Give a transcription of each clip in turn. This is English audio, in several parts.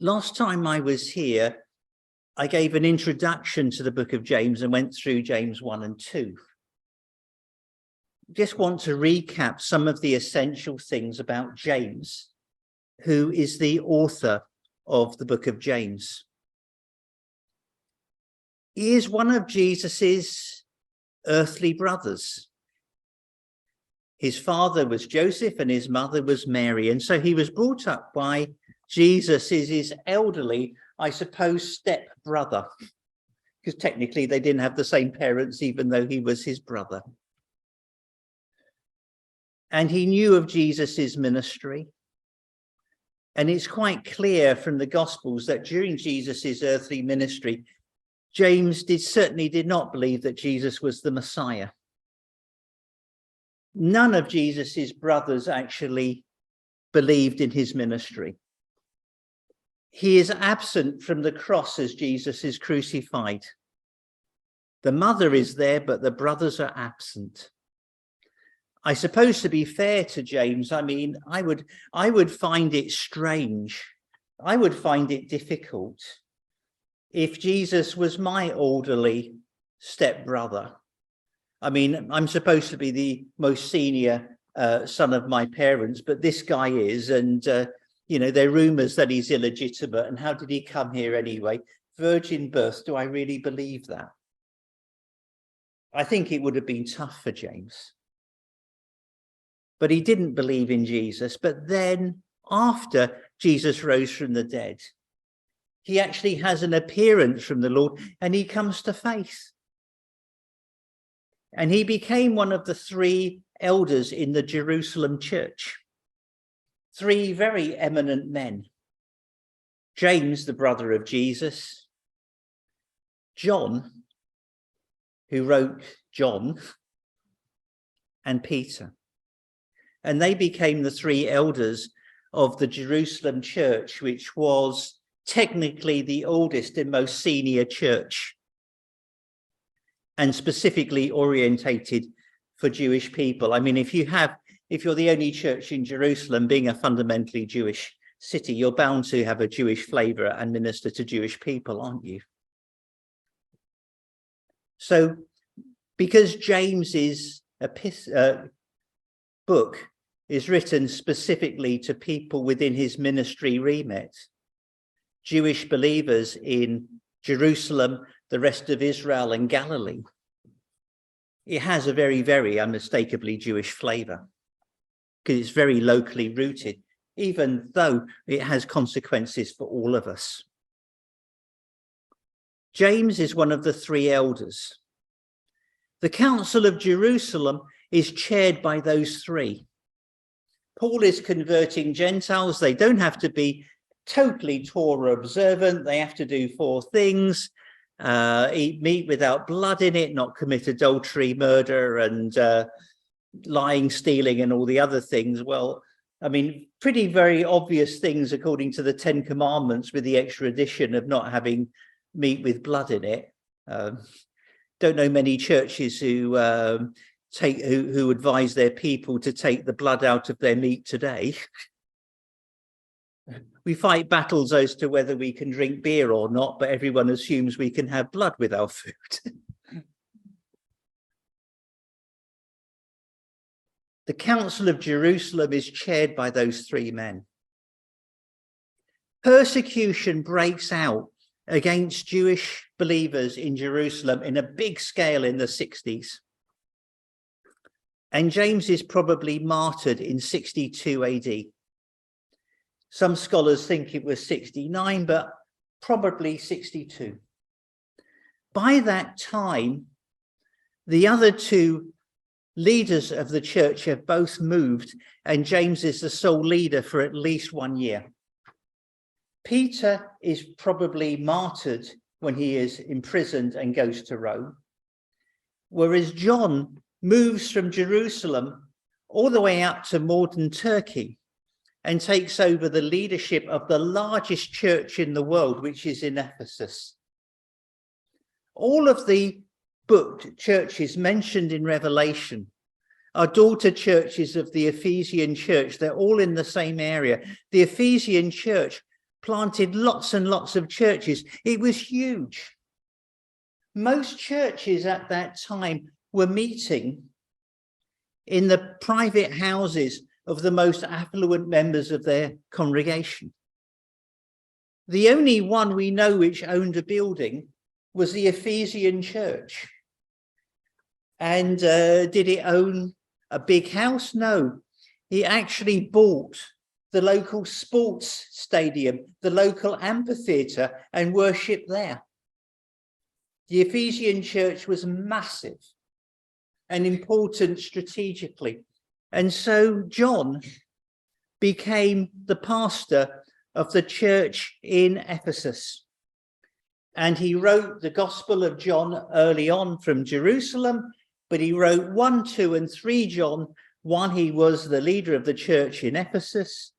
Last time I was here, I gave an introduction to the book of James and went through James 1 and 2. Just want to recap some of the essential things about James, who is the author of the book of James. He is one of Jesus's earthly brothers. His father was Joseph and his mother was Mary. And so he was brought up by Jesus is his elderly, I suppose, step brother, because technically they didn't have the same parents, even though he was his brother. And he knew of Jesus's ministry. And it's quite clear from the Gospels that during Jesus's earthly ministry, James certainly did not believe that Jesus was the Messiah. None of Jesus's brothers actually believed in his ministry. He is absent from the cross as Jesus is crucified. The mother is there, but the brothers are absent. I suppose, to be fair to James, I mean, I would find it strange. I would find it difficult if Jesus was my elderly stepbrother. I mean, I'm supposed to be the most senior son of my parents, but this guy is, and there are rumors that he's illegitimate. And how did he come here anyway? Virgin birth. Do I really believe that? I think it would have been tough for James. But he didn't believe in Jesus. But then after Jesus rose from the dead, he actually has an appearance from the Lord and he comes to faith. And he became one of the three elders in the Jerusalem church. Three very eminent men. James, the brother of Jesus. John, who wrote John. And Peter. And they became the three elders of the Jerusalem church, which was technically the oldest and most senior church, and specifically orientated for Jewish people. I mean, if you're the only church in Jerusalem, being a fundamentally Jewish city, you're bound to have a Jewish flavor and minister to Jewish people, aren't you? So, because James's book is written specifically to people within his ministry remit, Jewish believers in Jerusalem, the rest of Israel and Galilee, it has a very, very unmistakably Jewish flavor because it's very locally rooted, even though it has consequences for all of us. James is one of the three elders. The Council of Jerusalem is chaired by those three. Paul is converting Gentiles. They don't have to be totally Torah observant. They have to do 4 things: eat meat without blood in it, not commit adultery, murder, and lying, stealing, and all the other things. Well, I mean, pretty very obvious things according to the 10 Commandments, with the extra addition of not having meat with blood in it. Don't know many churches who advise their people to take the blood out of their meat today. We fight battles as to whether we can drink beer or not, but everyone assumes we can have blood with our food. The Council of Jerusalem is chaired by those three men. Persecution breaks out against Jewish believers in Jerusalem in a big scale in the 60s. And James is probably martyred in 62 AD. Some scholars think it was 69, but probably 62. By that time, the other two leaders of the church have both moved, and James is the sole leader for at least 1 year. Peter is probably martyred when he is imprisoned and goes to Rome, whereas John moves from Jerusalem all the way up to modern Turkey and takes over the leadership of the largest church in the world, which is in Ephesus. All of the booked churches mentioned in Revelation are daughter churches of the Ephesian church. They're all in the same area. The Ephesian church planted lots and lots of churches. It was huge. Most churches at that time were meeting in the private houses of the most affluent members of their congregation. The only one we know which owned a building was the Ephesian church. And did it own a big house? No. He actually bought the local sports stadium, the local amphitheatre, and worshipped there. The Ephesian church was massive and important strategically. And so John became the pastor of the church in Ephesus. And he wrote the Gospel of John early on from Jerusalem, but he wrote 1, 2, and 3 John. 1, he was the leader of the church in Ephesus.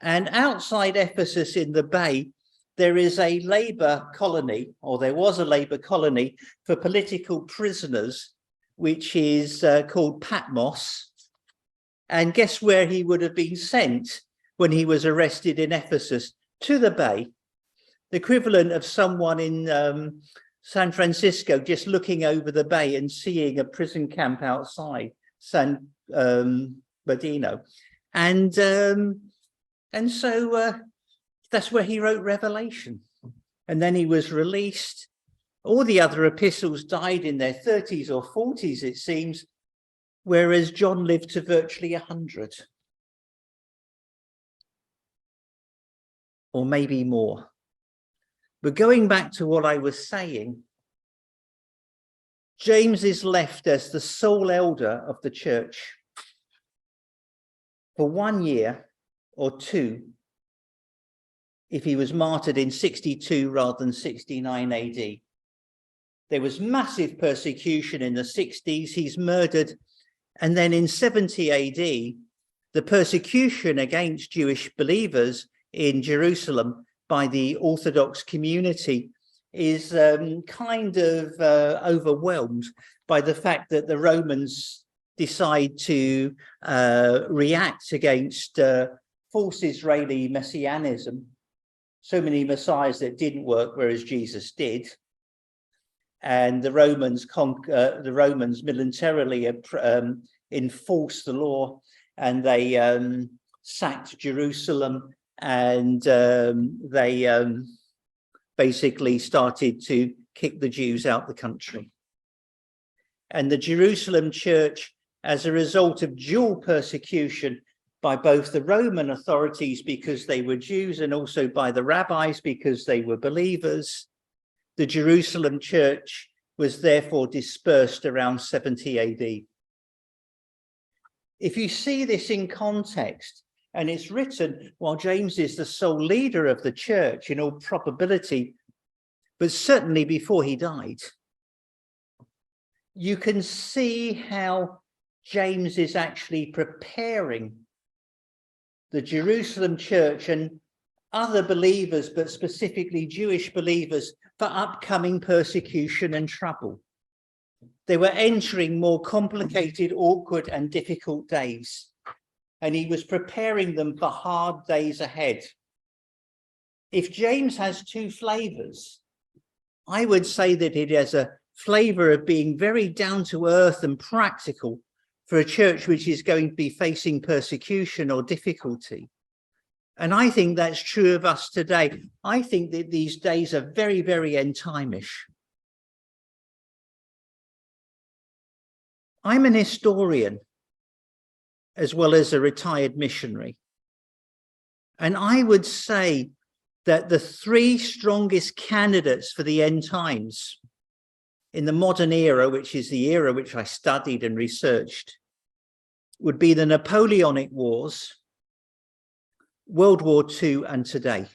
And outside Ephesus in the bay, there is a labor colony, or there was a labor colony for political prisoners, which is called Patmos. And guess where he would have been sent when he was arrested in Ephesus? To the bay, the equivalent of someone in San Francisco just looking over the bay and seeing a prison camp outside San Bernardino. And so that's where he wrote Revelation. And then he was released. All the other epistles died in their 30s or 40s, it seems, whereas John lived to virtually 100. Or maybe more. But going back to what I was saying, James is left as the sole elder of the church for 1 year or 2, if he was martyred in 62 rather than 69 AD. There was massive persecution in the 60s. He's murdered. And then in 70 AD, the persecution against Jewish believers in Jerusalem by the Orthodox community is kind of overwhelmed by the fact that the Romans decide to react against false Israeli messianism. So many messiahs that didn't work, whereas Jesus did. And the Romans militarily enforced the law, and they sacked Jerusalem, and they basically started to kick the Jews out the country. And the Jerusalem church, as a result of dual persecution by both the Roman authorities because they were Jews and also by the rabbis because they were believers, the Jerusalem church was therefore dispersed around 70 AD. If you see this in context, and it's written while James is the sole leader of the church in all probability, but certainly before he died, you can see how James is actually preparing the Jerusalem church and other believers, but specifically Jewish believers, for upcoming persecution and trouble. They were entering more complicated, awkward, and difficult days, and he was preparing them for hard days ahead. If James has 2 flavors, I would say that it has a flavor of being very down to earth and practical for a church which is going to be facing persecution or difficulty. And I think that's true of us today. I think that these days are very, very end time-ish. I'm an historian as well as a retired missionary. And I would say that the 3 strongest candidates for the end times in the modern era, which is the era which I studied and researched, would be the Napoleonic Wars, World War II, and today.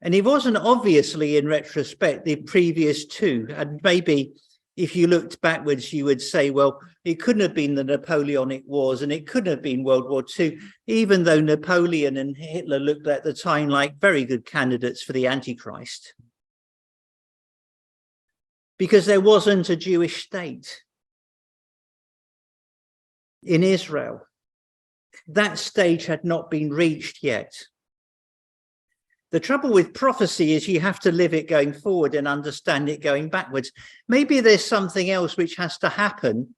And it wasn't obviously, in retrospect, the previous 2. And maybe if you looked backwards, you would say, well, it couldn't have been the Napoleonic Wars and it couldn't have been World War II, even though Napoleon and Hitler looked at the time like very good candidates for the Antichrist. Because there wasn't a Jewish state in Israel. That stage had not been reached yet. The trouble with prophecy is you have to live it going forward and understand it going backwards. Maybe there's something else which has to happen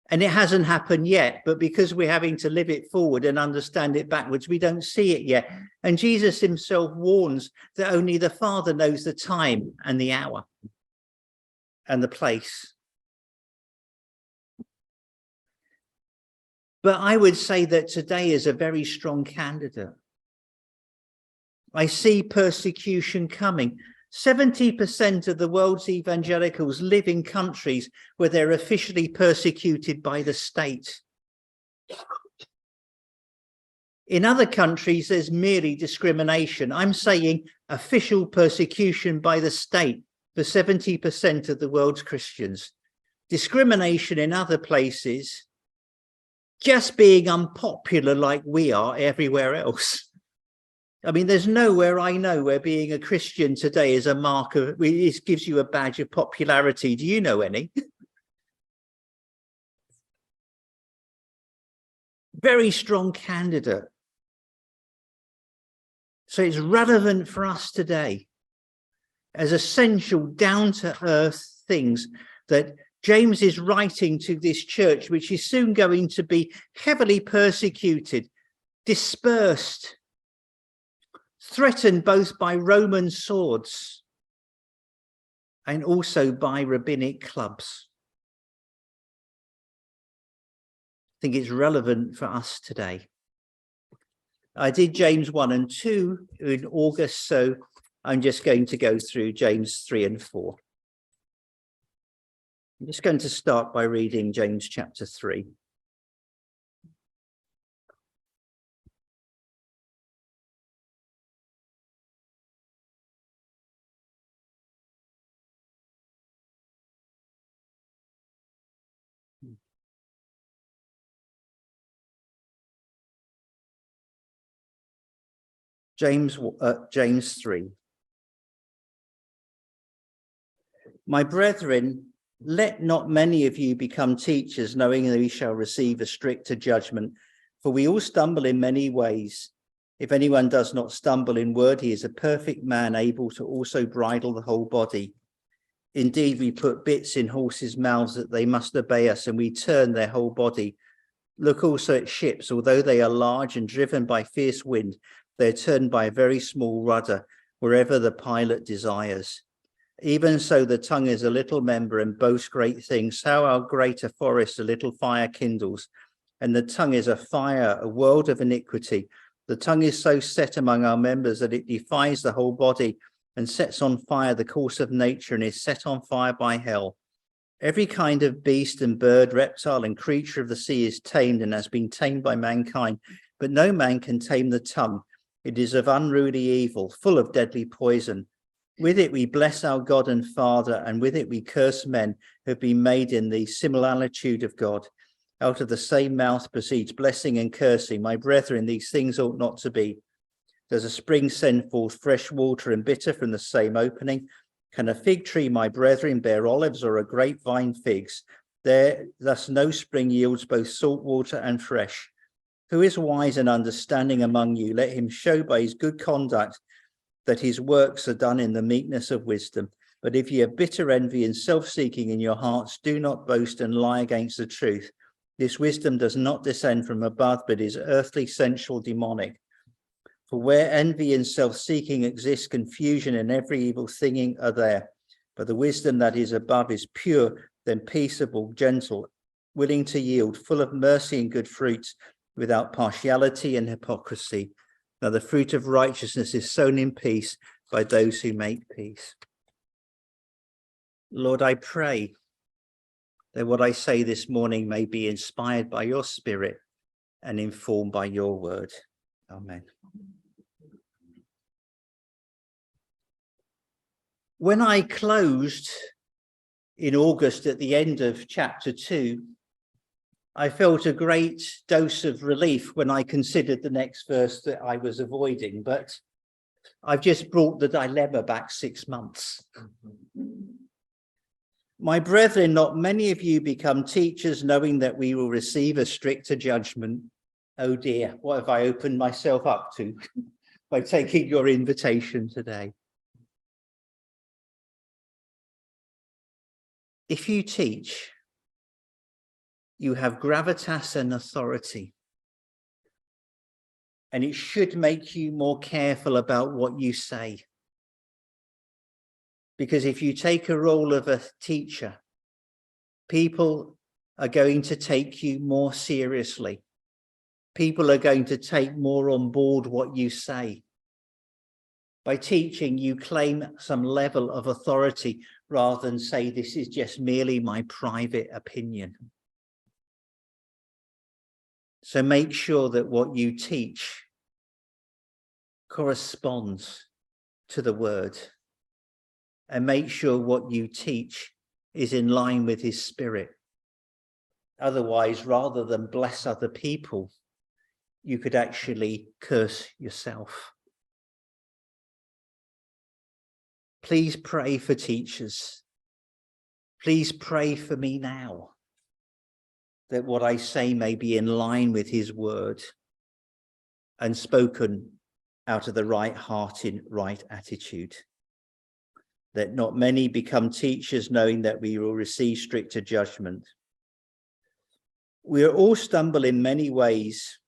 and it hasn't happened yet, but because we're having to live it forward and understand it backwards, we don't see it yet. And Jesus himself warns that only the Father knows the time and the hour and the place. But I would say that today is a very strong candidate. I see persecution coming. 70% of the world's evangelicals live in countries where they're officially persecuted by the state. In other countries, there's merely discrimination. I'm saying official persecution by the state for 70% of the world's Christians. Discrimination in other places, just being unpopular like we are everywhere else. I mean, there's nowhere I know where being a Christian today is a mark of, it gives you a badge of popularity. Do you know any? Very strong candidate. So it's relevant for us today as essential, down-to-earth things that James is writing to this church, which is soon going to be heavily persecuted, dispersed, threatened both by Roman swords and also by rabbinic clubs. I think it's relevant for us today. I did James 1 and 2 in August, so I'm just going to go through James 3 and 4. I'm just going to start by reading James chapter 3. James 3. My brethren, let not many of you become teachers, knowing that we shall receive a stricter judgment. For we all stumble in many ways. If anyone does not stumble in word, he is a perfect man, able to also bridle the whole body. Indeed, we put bits in horses' mouths that they must obey us, and we turn their whole body. Look also at ships, although they are large and driven by fierce wind, they are turned by a very small rudder, wherever the pilot desires. Even so, the tongue is a little member and boasts great things. How our greater forest a little fire kindles. And the tongue is a fire, a world of iniquity. The tongue is so set among our members that it defies the whole body and sets on fire the course of nature and is set on fire by hell. Every kind of beast and bird, reptile and creature of the sea is tamed and has been tamed by mankind, but no man can tame the tongue. It is of unruly evil, full of deadly poison. With it we bless our God and Father, and with it we curse men who have been made in the similitude of God. Out of the same mouth proceeds blessing and cursing. My brethren, these things ought not to be. Does a spring send forth fresh water and bitter from the same opening? Can a fig tree, my brethren, bear olives, or a grapevine figs? Thus no spring yields both salt water and fresh. Who is wise and understanding among you? Let him show by his good conduct that his works are done in the meekness of wisdom. But if ye have bitter envy and self-seeking in your hearts, do not boast and lie against the truth. This wisdom does not descend from above, but is earthly, sensual, demonic. For where envy and self-seeking exist, confusion and every evil thing are there. But the wisdom that is above is pure, then peaceable, gentle, willing to yield, full of mercy and good fruits, without partiality and hypocrisy. Now the fruit of righteousness is sown in peace by those who make peace. Lord, I pray that what I say this morning may be inspired by your Spirit and informed by your word. Amen. When I closed in August at the end of chapter 2, I felt a great dose of relief when I considered the next verse that I was avoiding, but I've just brought the dilemma back 6 months. My brethren, not many of you become teachers, knowing that we will receive a stricter judgment. Oh dear, what have I opened myself up to? by taking your invitation today. If you teach, you have gravitas and authority. And it should make you more careful about what you say. Because if you take a role of a teacher, people are going to take you more seriously. People are going to take more on board what you say. By teaching, you claim some level of authority rather than say, this is just merely my private opinion. So make sure that what you teach corresponds to the word, and make sure what you teach is in line with his spirit. Otherwise, rather than bless other people, you could actually curse yourself. Please pray for teachers. Please pray for me now, that what I say may be in line with his word and spoken out of the right heart in right attitude. That not many become teachers knowing that we will receive stricter judgment. We are all stumble in many ways.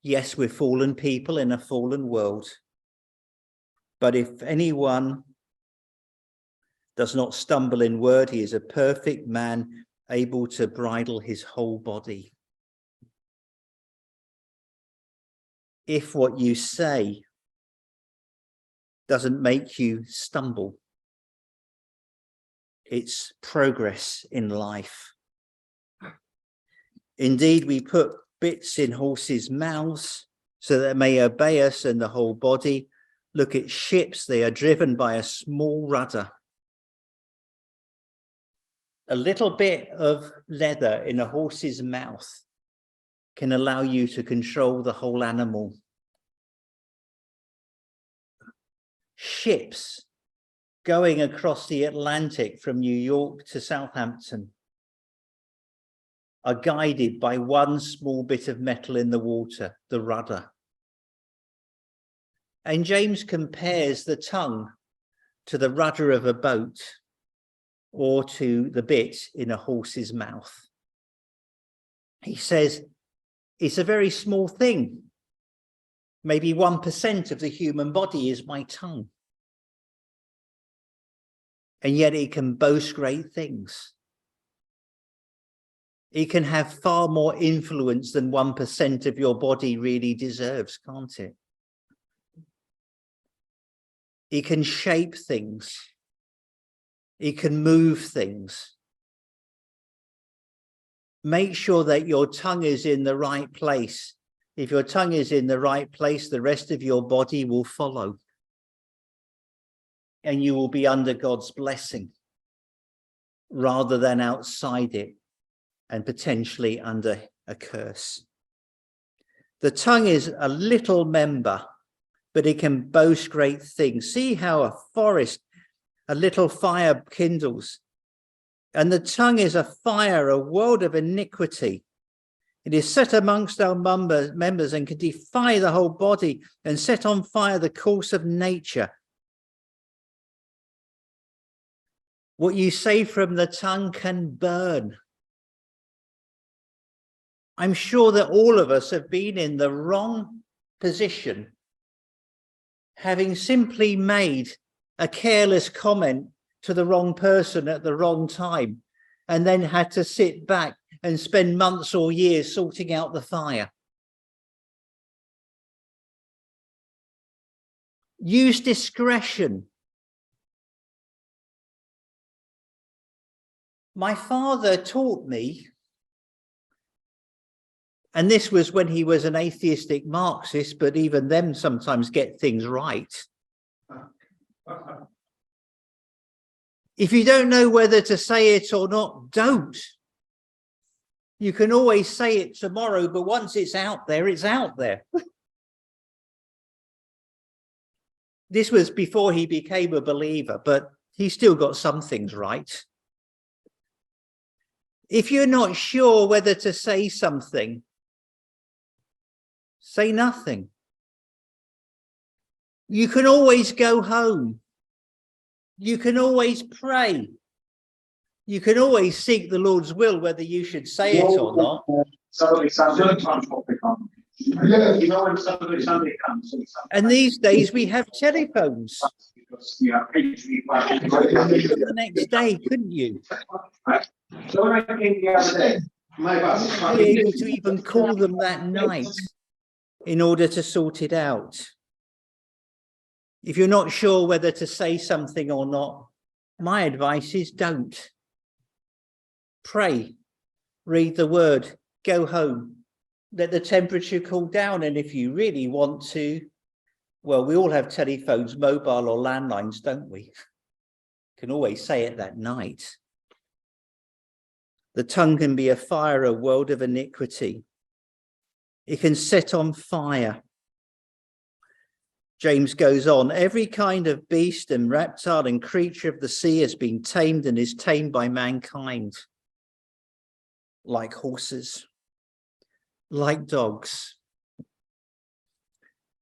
Yes, we're fallen people in a fallen world. But if anyone does not stumble in word, he is a perfect man, able to bridle his whole body. If what you say doesn't make you stumble, it's progress in life. Indeed, we put bits in horses' mouths so that they may obey us and the whole body. Look at ships, they are driven by a small rudder. A little bit of leather in a horse's mouth can allow you to control the whole animal. Ships going across the Atlantic from New York to Southampton are guided by one small bit of metal in the water, the rudder. And James compares the tongue to the rudder of a boat, or to the bit in a horse's mouth. He says, it's a very small thing. Maybe 1% of the human body is my tongue. And yet it can boast great things. It can have far more influence than 1% of your body really deserves, can't it? It can shape things. It can move things. Make sure that your tongue is in the right place. If your tongue is in the right place, the rest of your body will follow. And you will be under God's blessing rather than outside it and potentially under a curse. The tongue is a little member, but it can boast great things. See how a forest, a little fire kindles, and the tongue is a fire, a world of iniquity. It is set amongst our members and can defy the whole body and set on fire the course of nature. What you say from the tongue can burn. I'm sure that all of us have been in the wrong position, having simply made a careless comment to the wrong person at the wrong time, and then had to sit back and spend months or years sorting out the fire. Use discretion. My father taught me, and this was when he was an atheistic Marxist, but even them sometimes get things right. If you don't know whether to say it or not, don't. You can always say it tomorrow, but once it's out there, it's out there. This was before he became a believer, but he still got some things right. If you're not sure whether to say something, say nothing. You can always go home. You can always pray. You can always seek the Lord's will, whether you should say it or not. And these days we have telephones. The next day, couldn't you? Be able to even call them that night in order to sort it out. If you're not sure whether to say something or not, my advice is don't. Pray, read the word, go home, let the temperature cool down. And if you really want to, well, we all have telephones, mobile or landlines, don't we? Can always say it that night. The tongue can be a fire, a world of iniquity. It can set on fire. James goes on, every kind of beast and reptile and creature of the sea has been tamed and is tamed by mankind. Like horses, like dogs.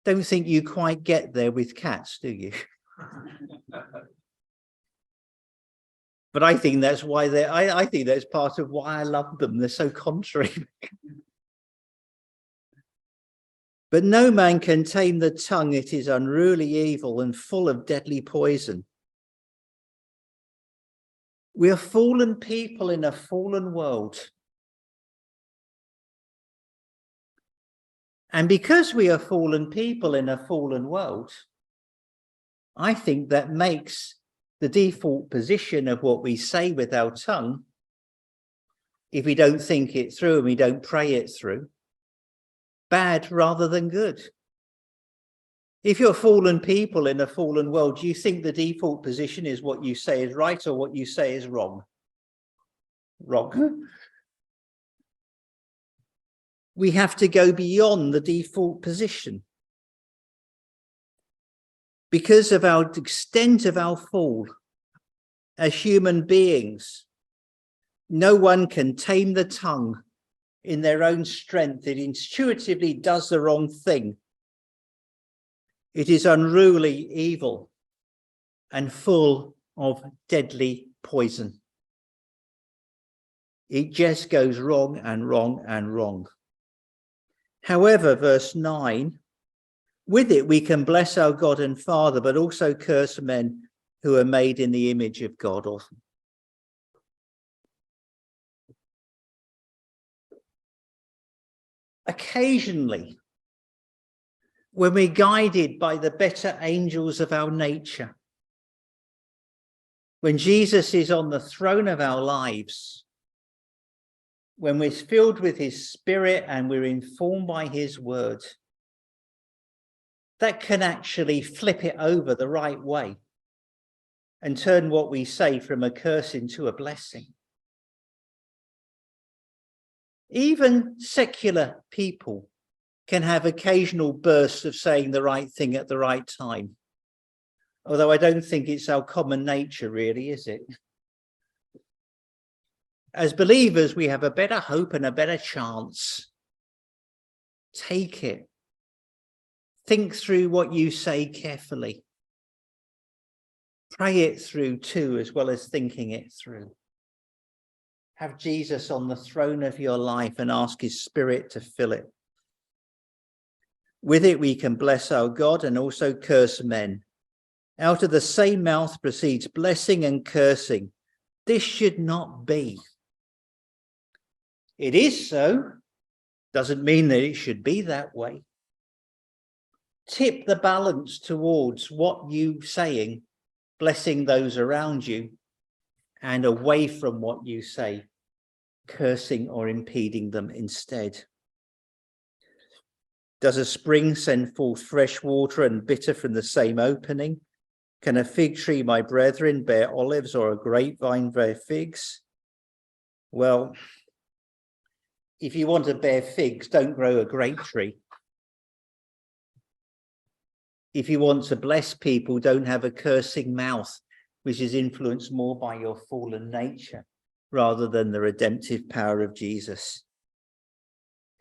Don't think you quite get there with cats, do you? But I think that's why I think that's part of why I love them. They're so contrary. But no man can tame the tongue. It is unruly evil and full of deadly poison. We are fallen people in a fallen world. And because we are fallen people in a fallen world, I think that makes the default position of what we say with our tongue, if we don't think it through and we don't pray it through, bad rather than good. If you're fallen people in a fallen world, do you think the default position is what you say is right or what you say is wrong? Wrong. We have to go beyond the default position. Because of our extent of our fall as human beings, no one can tame the tongue in their own strength. It intuitively does the wrong thing. It is unruly, evil, and full of deadly poison. It just goes wrong and wrong and wrong. However, verse 9, with it we can bless our God and Father, but also curse men who are made in the image of God. Occasionally, when we're guided by the better angels of our nature, when Jesus is on the throne of our lives, when we're filled with his Spirit and we're informed by his word, that can actually flip it over the right way and turn what we say from a curse into a blessing. Even secular people can have occasional bursts of saying the right thing at the right time. Although I don't think it's our common nature, really, is it? As believers, we have a better hope and a better chance. Take it. Think through what you say carefully. Pray it through too, as well as thinking it through. Have Jesus on the throne of your life and ask his Spirit to fill it. With it, we can bless our God and also curse men. Out of the same mouth proceeds blessing and cursing. This should not be. It is so. Doesn't mean that it should be that way. Tip the balance towards what you saying, blessing those around you, and away from what you say, cursing or impeding them instead. Does a spring send forth fresh water and bitter from the same opening? Can a fig tree, my brethren, bear olives, or a grapevine bear figs? Well, if you want to bear figs, don't grow a grape tree. If you want to bless people, don't have a cursing mouth, which is influenced more by your fallen nature rather than the redemptive power of Jesus.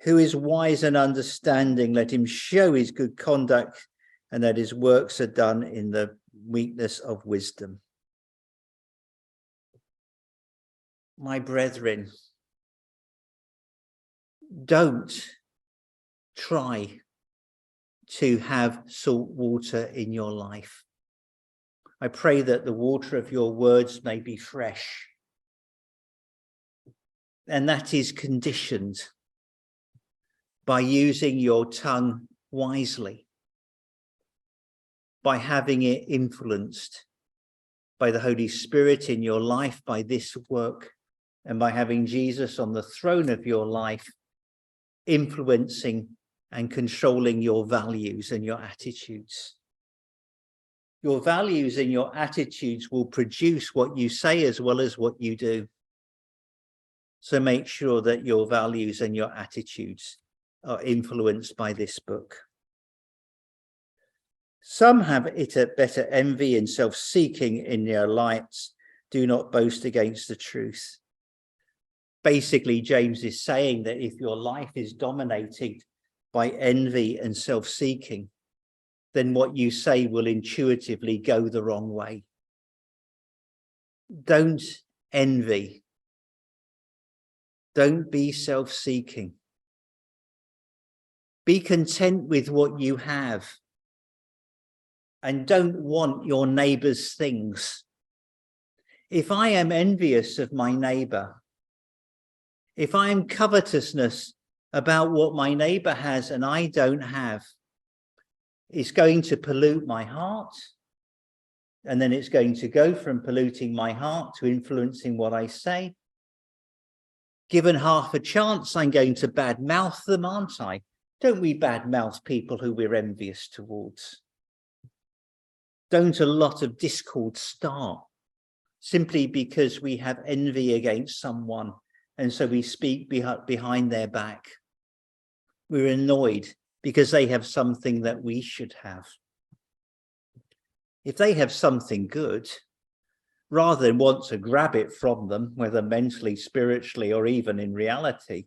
Who is wise and understanding, let him show his good conduct and that his works are done in the weakness of wisdom. My brethren, don't try to have salt water in your life. I pray that the water of your words may be fresh. And that is conditioned by using your tongue wisely, by having it influenced by the Holy Spirit in your life, by this work, and by having Jesus on the throne of your life, influencing and controlling your values and your attitudes. Your values and your attitudes will produce what you say as well as what you do. So make sure that your values and your attitudes are influenced by this book. Some have it at better envy and self-seeking in their lives. Do not boast against the truth. Basically, James is saying that if your life is dominated by envy and self-seeking, then what you say will intuitively go the wrong way. Don't envy. Don't be self-seeking. Be content with what you have. And don't want your neighbour's things. If I am envious of my neighbour, if I am covetousness about what my neighbour has and I don't have, it's going to pollute my heart. And then it's going to go from polluting my heart to influencing what I say. Given half a chance, I'm going to badmouth them, aren't I? Don't we badmouth people who we're envious towards? Don't a lot of discord start simply because we have envy against someone, and so we speak behind their back? We're annoyed because they have something that we should have. If they have something good, rather than want to grab it from them, whether mentally, spiritually, or even in reality,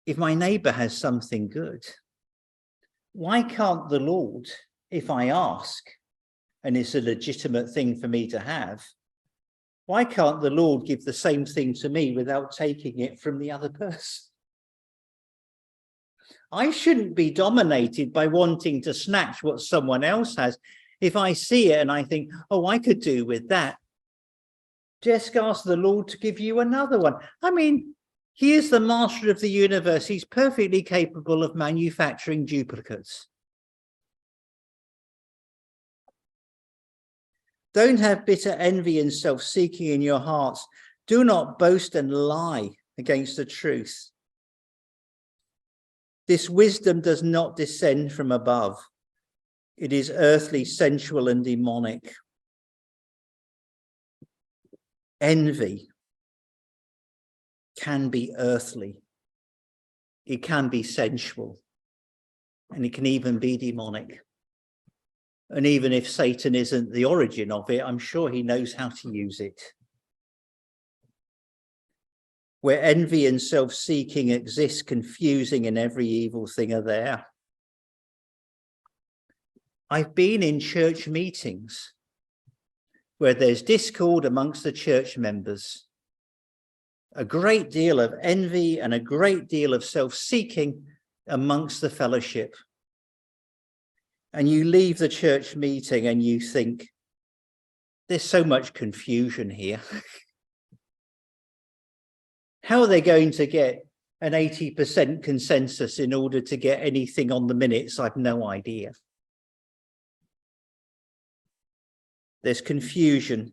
if my neighbour has something good, why can't the Lord, if I ask, and it's a legitimate thing for me to have, why can't the Lord give the same thing to me without taking it from the other person? I shouldn't be dominated by wanting to snatch what someone else has. If I see it and I think, oh, I could do with that, just ask the Lord to give you another one. I mean, he is the master of the universe. He's perfectly capable of manufacturing duplicates. Don't have bitter envy and self-seeking in your hearts. Do not boast and lie against the truth. This wisdom does not descend from above. It is earthly, sensual, and demonic. Envy can be earthly. It can be sensual. And it can even be demonic. And even if Satan isn't the origin of it, I'm sure he knows how to use it. Where envy and self-seeking exist, confusing and every evil thing are there. I've been in church meetings where there's discord amongst the church members, a great deal of envy and a great deal of self-seeking amongst the fellowship. And you leave the church meeting and you think, there's so much confusion here. How are they going to get an 80% consensus in order to get anything on the minutes? I've no idea. There's confusion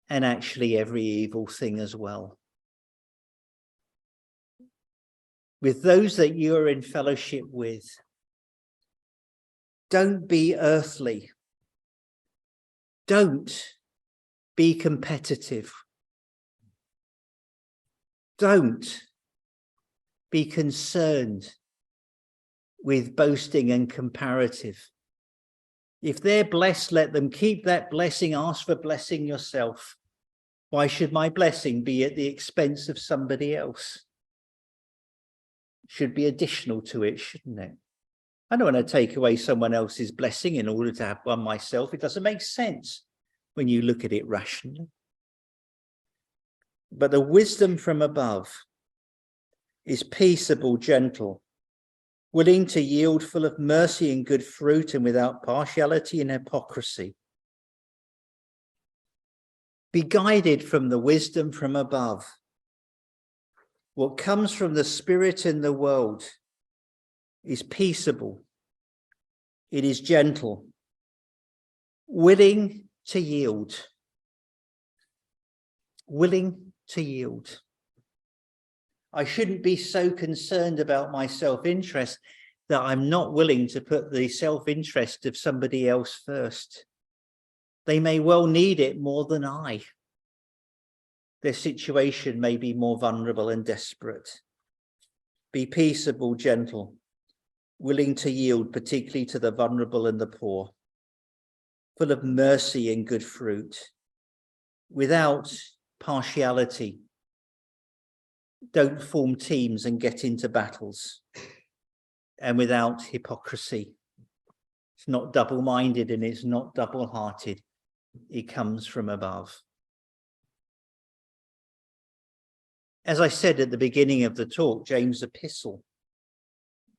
and actually every evil thing as well. With those that you are in fellowship with, don't be earthly. Don't be competitive. Don't be concerned with boasting and comparative. If they're blessed, let them keep that blessing. Ask for blessing yourself. Why should my blessing be at the expense of somebody else? should be additional to it, shouldn't it? I don't want to take away someone else's blessing in order to have one myself. It doesn't make sense when you look at it rationally. But the wisdom from above is peaceable, gentle, willing to yield, full of mercy and good fruit, and without partiality and hypocrisy. Be guided from the wisdom from above. What comes from the Spirit in the world is peaceable. It is gentle, willing to yield. Willing to yield. I shouldn't be so concerned about my self-interest that I'm not willing to put the self-interest of somebody else first. They may well need it more than I. Their situation may be more vulnerable and desperate. Be peaceable, gentle, willing to yield, particularly to the vulnerable and the poor, full of mercy and good fruit, without partiality. Don't form teams and get into battles, and without hypocrisy. It's not double-minded and it's not double-hearted. It comes from above. As I said at the beginning of the talk, James' epistle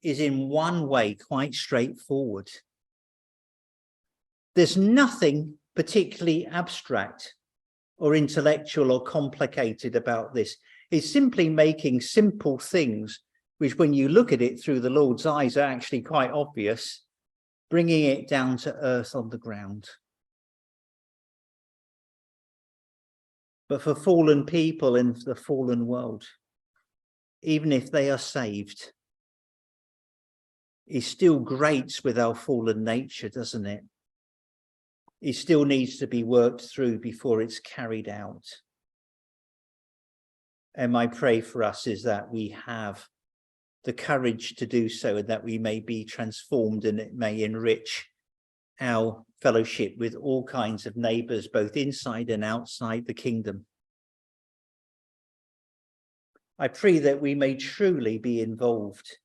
is in one way quite straightforward. There's nothing particularly abstract or intellectual or complicated about this. It's simply making simple things, which when you look at it through the Lord's eyes are actually quite obvious, bringing it down to earth on the ground. But for fallen people in the fallen world, even if they are saved, it still grates with our fallen nature, doesn't it? It still needs to be worked through before it's carried out. And my prayer for us is that we have the courage to do so, and that we may be transformed, and it may enrich our fellowship with all kinds of neighbours, both inside and outside the kingdom. I pray that we may truly be involved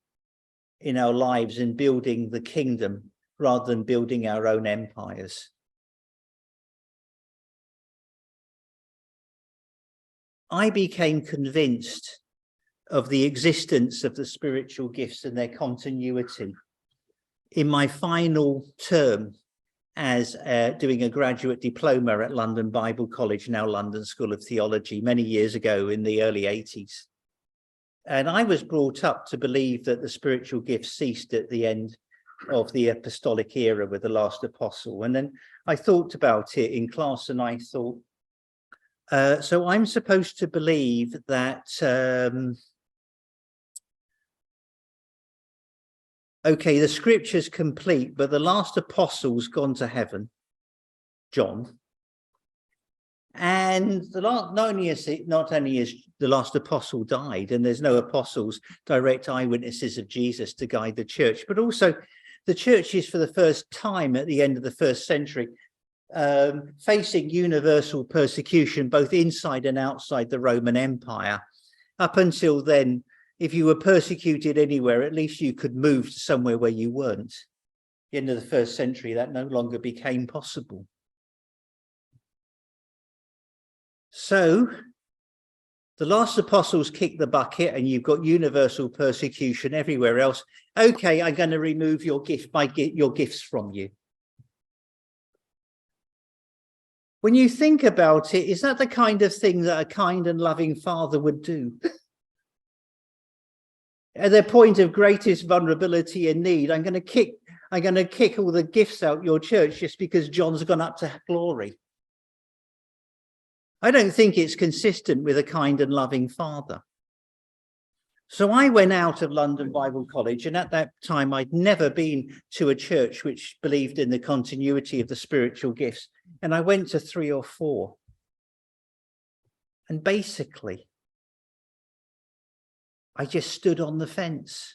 in our lives in building the kingdom rather than building our own empires. I became convinced of the existence of the spiritual gifts and their continuity in my final term as doing a graduate diploma at London Bible College, now London School of Theology, many years ago in the early 80s. And I was brought up to believe that the spiritual gifts ceased at the end of the apostolic era with the last apostle. And then I thought about it in class, and I thought, so I'm supposed to believe that, okay, the scripture's complete, but the last apostle's gone to heaven, John. And not only is the last apostle died, and there's no apostles, direct eyewitnesses of Jesus to guide the church, but also the church is for the first time at the end of the first century facing universal persecution, both inside and outside the Roman Empire. Up until then, if you were persecuted anywhere, at least you could move to somewhere where you weren't. At the end of the first century, that no longer became possible. So the last apostles kicked the bucket, and you've got universal persecution everywhere else. Okay, I'm going to remove your gifts from you. When you think about it, is that the kind of thing that a kind and loving father would do? At their point of greatest vulnerability and need, I'm going to kick all the gifts out your church just because John's gone up to glory. I don't think it's consistent with a kind and loving father. So I went out of London Bible College, and at that time I'd never been to a church which believed in the continuity of the spiritual gifts. And I went to 3 or 4. And basically, I just stood on the fence.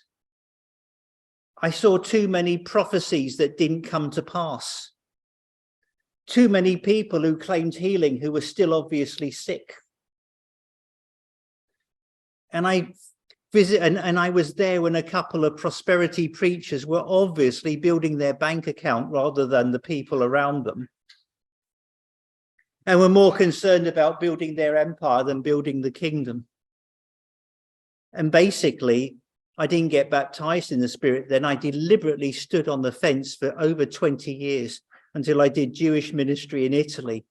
I saw too many prophecies that didn't come to pass. Too many people who claimed healing who were still obviously sick. And I And I was there when a couple of prosperity preachers were obviously building their bank account rather than the people around them, and were more concerned about building their empire than building the kingdom. And basically, I didn't get baptized in the Spirit then. I deliberately stood on the fence for over 20 years until I did Jewish ministry in Italy.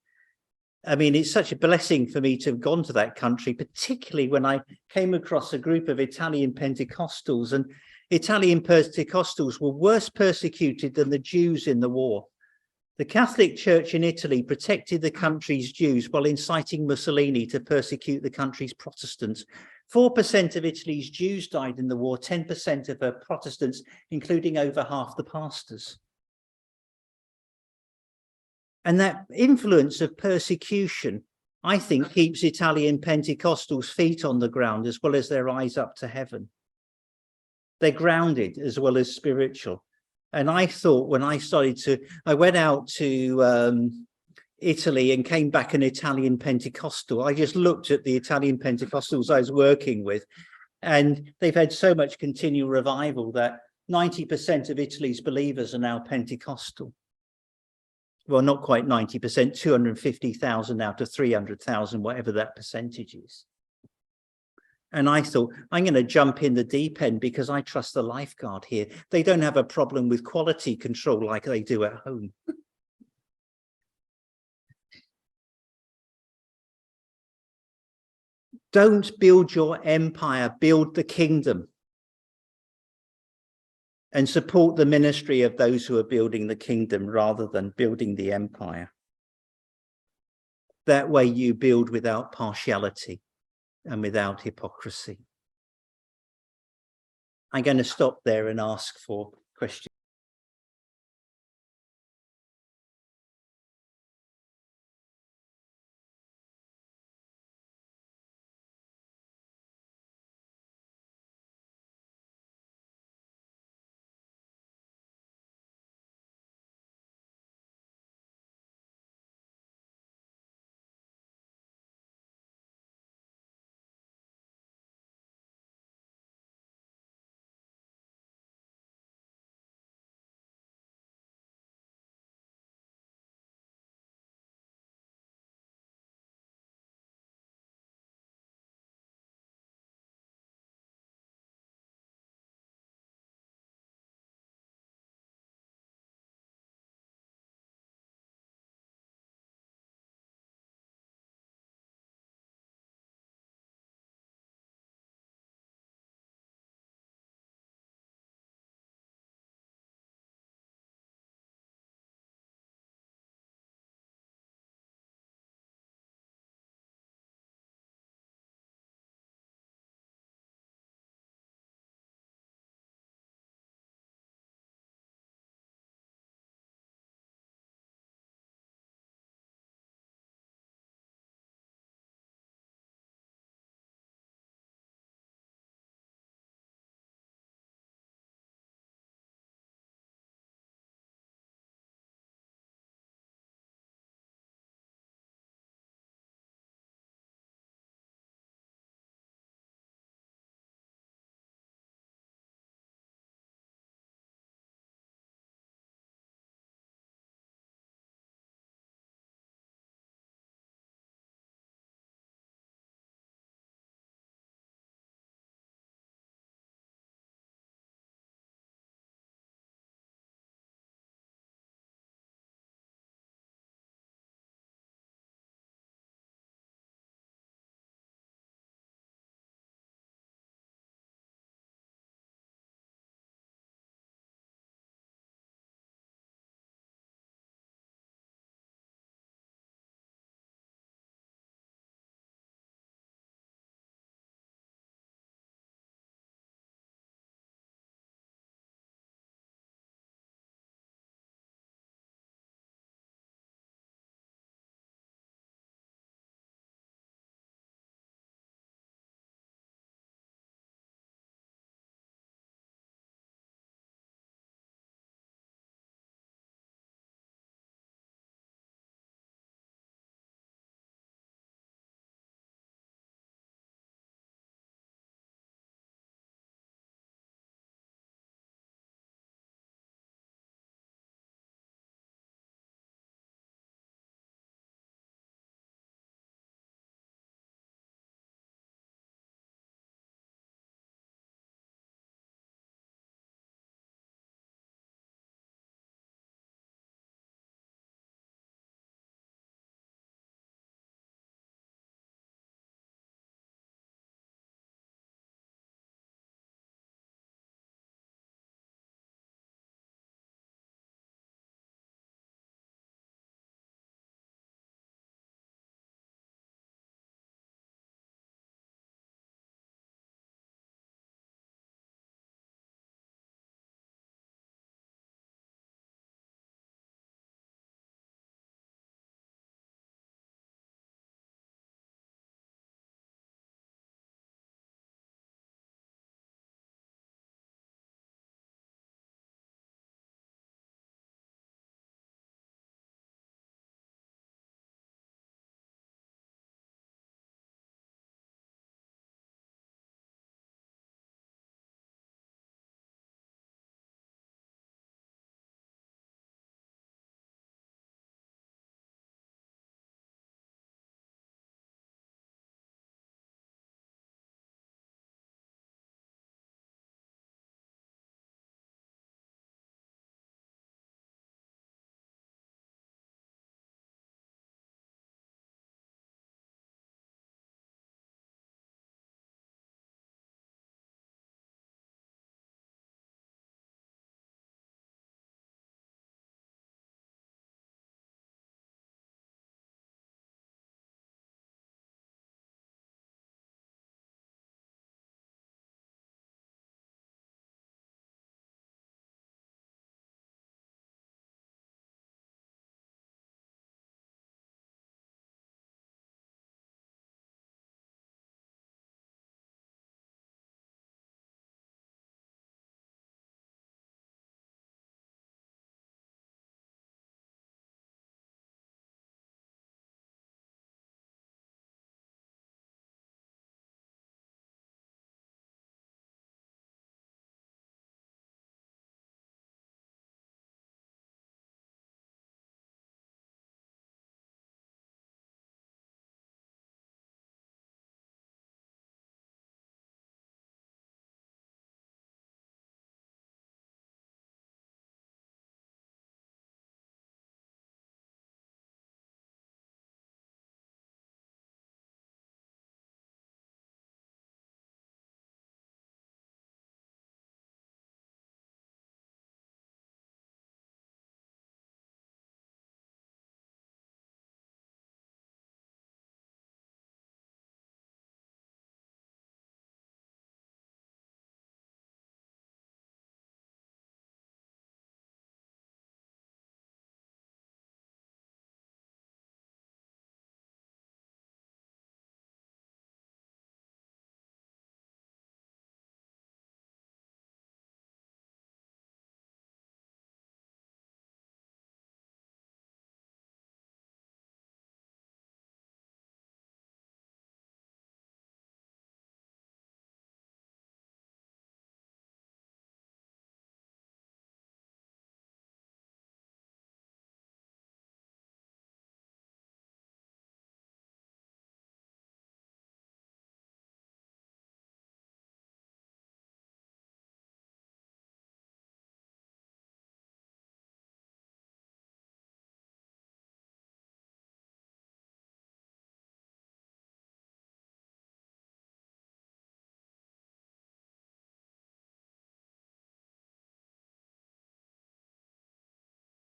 I mean, it's such a blessing for me to have gone to that country, particularly when I came across a group of Italian Pentecostals, and Italian Pentecostals were worse persecuted than the Jews in the war. The Catholic Church in Italy protected the country's Jews while inciting Mussolini to persecute the country's Protestants. 4% of Italy's Jews died in the war, 10% of her Protestants, including over half the pastors. And that influence of persecution, I think, keeps Italian Pentecostals' feet on the ground as well as their eyes up to heaven. They're grounded as well as spiritual. And I thought when I went out to Italy and came back an Italian Pentecostal, I just looked at the Italian Pentecostals I was working with, and they've had so much continual revival that 90% of Italy's believers are now Pentecostal. Well, not quite 90%, 250,000 out of 300,000, whatever that percentage is. And I thought, I'm going to jump in the deep end because I trust the lifeguard here. They don't have a problem with quality control like they do at home. Don't build your empire, build the kingdom. And support the ministry of those who are building the kingdom rather than building the empire. That way you build without partiality and without hypocrisy. I'm going to stop there and ask for questions.